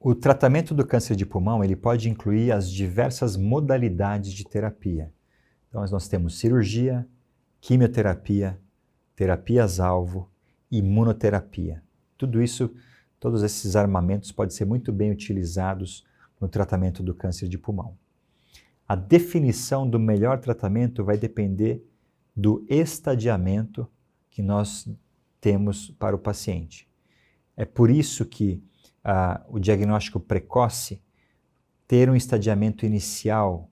O tratamento do câncer de pulmão ele pode incluir as diversas modalidades de terapia. Então, nós temos cirurgia, quimioterapia, terapias-alvo, imunoterapia. Tudo isso, todos esses armamentos podem ser muito bem utilizados no tratamento do câncer de pulmão. A definição do melhor tratamento vai depender do estadiamento que nós temos para o paciente. É por isso que o diagnóstico precoce, ter um estadiamento inicial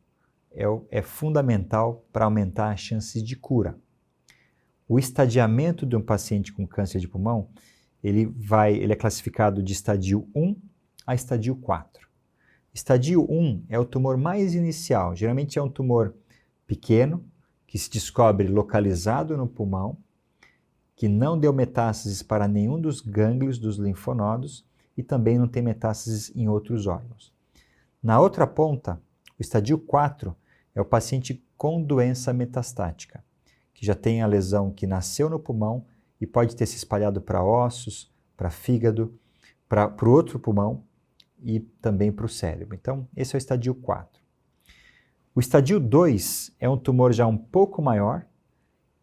é fundamental para aumentar as chances de cura. O estadiamento de um paciente com câncer de pulmão, ele é classificado de estadio 1 a estadio 4. Estadio 1 é o tumor mais inicial, geralmente é um tumor pequeno, que se descobre localizado no pulmão, que não deu metástases para nenhum dos gânglios dos linfonodos e também não tem metástases em outros órgãos. Na outra ponta, o estadio 4 é o paciente com doença metastática, que já tem a lesão que nasceu no pulmão e pode ter se espalhado para ossos, para fígado, para o outro pulmão e também para o cérebro. Então, esse é o estadio 4. O estadio 2 é um tumor já um pouco maior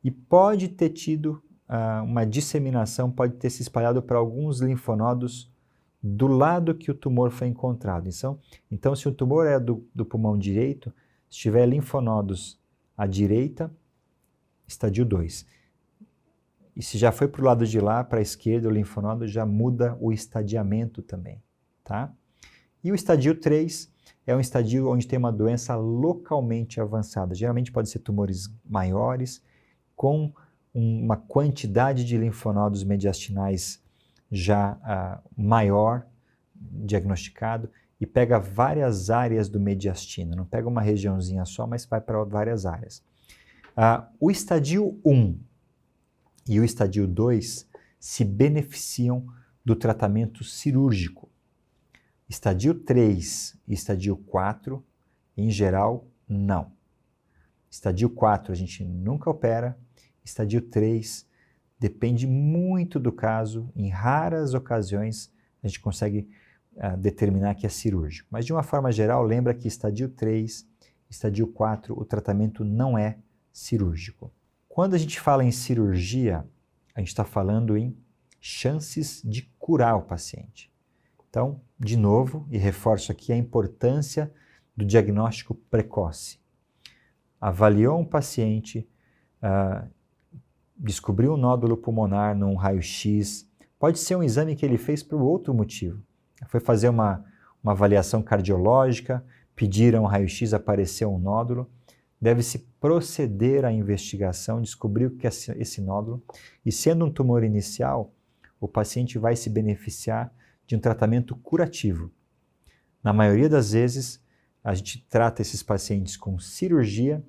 e pode ter tido uma disseminação, pode ter se espalhado para alguns linfonodos do lado que o tumor foi encontrado. Então se o tumor é do pulmão direito, se tiver linfonodos à direita, estadio 2. E se já foi para o lado de lá, para a esquerda, o linfonodo já muda o estadiamento também, tá? E o estadio 3 é um estadio onde tem uma doença localmente avançada. Geralmente pode ser tumores maiores, com uma quantidade de linfonodos mediastinais já maior, diagnosticado, e pega várias áreas do mediastino. Não pega uma regiãozinha só, mas vai para várias áreas. O estadio 1 e o estadio 2 se beneficiam do tratamento cirúrgico. Estadio 3 e estadio 4, em geral, não. Estadio 4 a gente nunca opera. Estadio 3 depende muito do caso, em raras ocasiões a gente consegue determinar que é cirúrgico. Mas de uma forma geral, lembra que estadio 3, estadio 4, o tratamento não é cirúrgico. Quando a gente fala em cirurgia, a gente está falando em chances de curar o paciente. Então, de novo, e reforço aqui a importância do diagnóstico precoce. Avaliou um paciente, descobriu um nódulo pulmonar num raio-x, pode ser um exame que ele fez por outro motivo. Foi fazer uma avaliação cardiológica, pediram um raio-x, apareceu um nódulo, deve-se proceder à investigação, descobrir o que é esse nódulo, e sendo um tumor inicial, o paciente vai se beneficiar de um tratamento curativo. Na maioria das vezes, a gente trata esses pacientes com cirurgia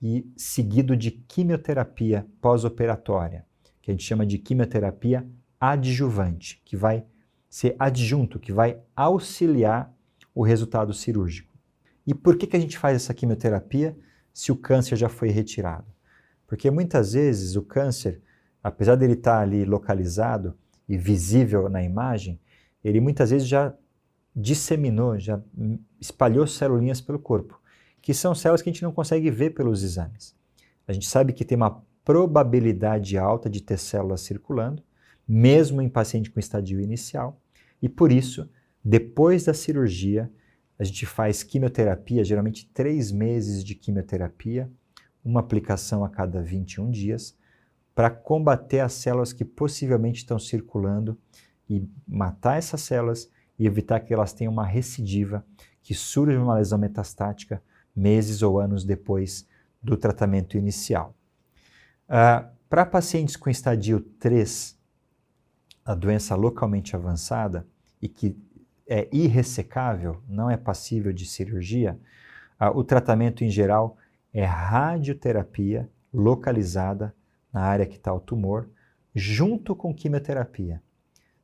e seguido de quimioterapia pós-operatória, que a gente chama de quimioterapia adjuvante, que vai ser adjunto, que vai auxiliar o resultado cirúrgico. E por que a gente faz essa quimioterapia se o câncer já foi retirado? Porque muitas vezes o câncer, apesar dele estar ali localizado e visível na imagem, ele muitas vezes já disseminou, já espalhou celulinhas pelo corpo, que são células que a gente não consegue ver pelos exames. A gente sabe que tem uma probabilidade alta de ter células circulando, mesmo em paciente com estadio inicial, e por isso, depois da cirurgia, a gente faz quimioterapia, geralmente 3 meses de quimioterapia, uma aplicação a cada 21 dias, para combater as células que possivelmente estão circulando e matar essas células e evitar que elas tenham uma recidiva, que surja uma lesão metastática meses ou anos depois do tratamento inicial. Para pacientes com estadio 3, a doença localmente avançada e que é irressecável, não é passível de cirurgia, o tratamento em geral é radioterapia localizada na área que está o tumor, junto com quimioterapia.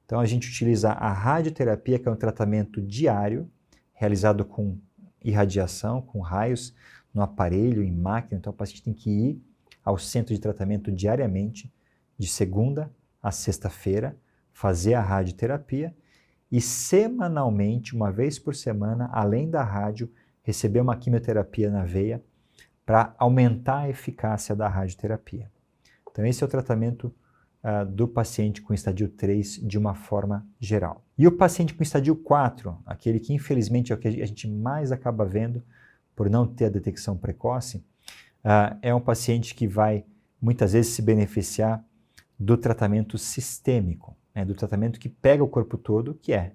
Então a gente utiliza a radioterapia, que é um tratamento diário, realizado com irradiação, com raios no aparelho, em máquina. Então o paciente tem que ir ao centro de tratamento diariamente, de segunda a sexta-feira, fazer a radioterapia, e semanalmente, uma vez por semana, além da rádio, receber uma quimioterapia na veia para aumentar a eficácia da radioterapia. Então esse é o tratamento do paciente com estadio 3 de uma forma geral. E o paciente com estadio 4, aquele que infelizmente é o que a gente mais acaba vendo por não ter a detecção precoce, é um paciente que vai muitas vezes se beneficiar do tratamento sistêmico, né, do tratamento que pega o corpo todo, que é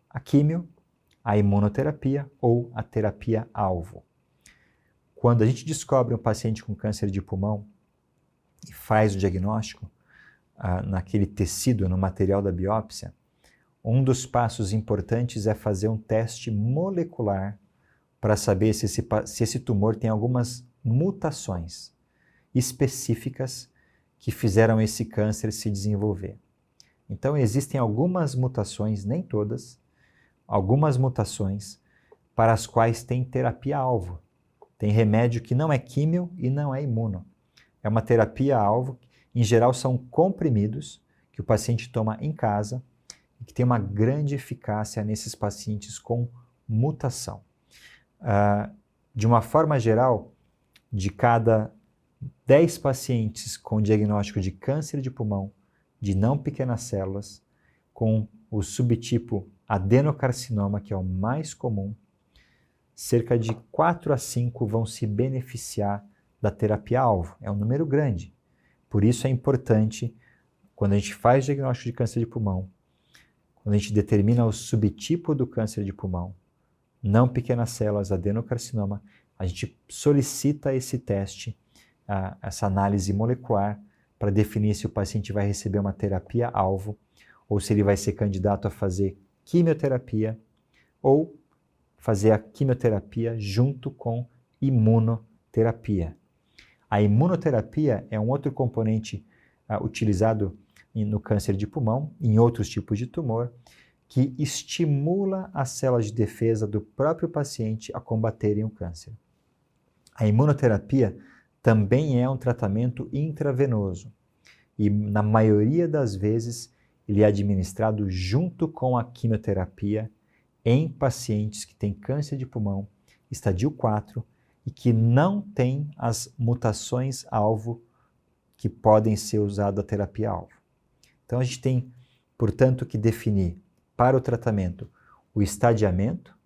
a químio, a imunoterapia ou a terapia-alvo. Quando a gente descobre um paciente com câncer de pulmão e faz o diagnóstico naquele tecido, no material da biópsia, um dos passos importantes é fazer um teste molecular para saber se esse tumor tem algumas mutações específicas que fizeram esse câncer se desenvolver. Então existem algumas mutações, nem todas, algumas mutações para as quais tem terapia-alvo. Tem remédio que não é químio e não é imuno. É uma terapia-alvo, em geral são comprimidos que o paciente toma em casa e que tem uma grande eficácia nesses pacientes com mutação. De uma forma geral, de cada 10 pacientes com diagnóstico de câncer de pulmão, de não pequenas células, com o subtipo adenocarcinoma, que é o mais comum, cerca de 4 a 5 vão se beneficiar da terapia-alvo. É um número grande. Por isso é importante, quando a gente faz diagnóstico de câncer de pulmão, quando a gente determina o subtipo do câncer de pulmão, não pequenas células, adenocarcinoma, a gente solicita esse teste, essa análise molecular, para definir se o paciente vai receber uma terapia-alvo ou se ele vai ser candidato a fazer quimioterapia ou fazer a quimioterapia junto com imunoterapia. A imunoterapia é um outro componente utilizado no câncer de pulmão, em outros tipos de tumor, que estimula as células de defesa do próprio paciente a combaterem o câncer. A imunoterapia também é um tratamento intravenoso e, na maioria das vezes, ele é administrado junto com a quimioterapia em pacientes que têm câncer de pulmão, estadio 4, e que não têm as mutações-alvo que podem ser usadas a terapia-alvo. Então a gente tem, portanto, que definir para o tratamento o estadiamento,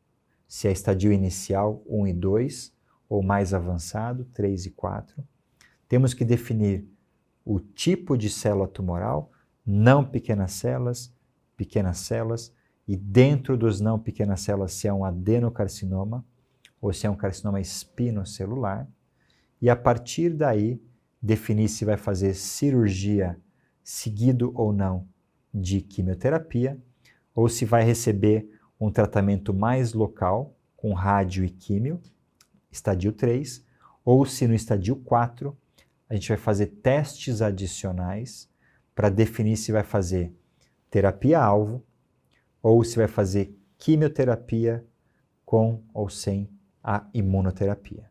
se é estadio inicial 1 e 2, ou mais avançado, 3 e 4. Temos que definir o tipo de célula tumoral, não pequenas células, e dentro dos não pequenas células se é um adenocarcinoma ou se é um carcinoma espinocelular, e a partir daí definir se vai fazer cirurgia seguido ou não de quimioterapia, ou se vai receber um tratamento mais local, com rádio e químio, estadio 3, ou se no estadio 4 a gente vai fazer testes adicionais para definir se vai fazer terapia-alvo ou se vai fazer quimioterapia com ou sem a imunoterapia.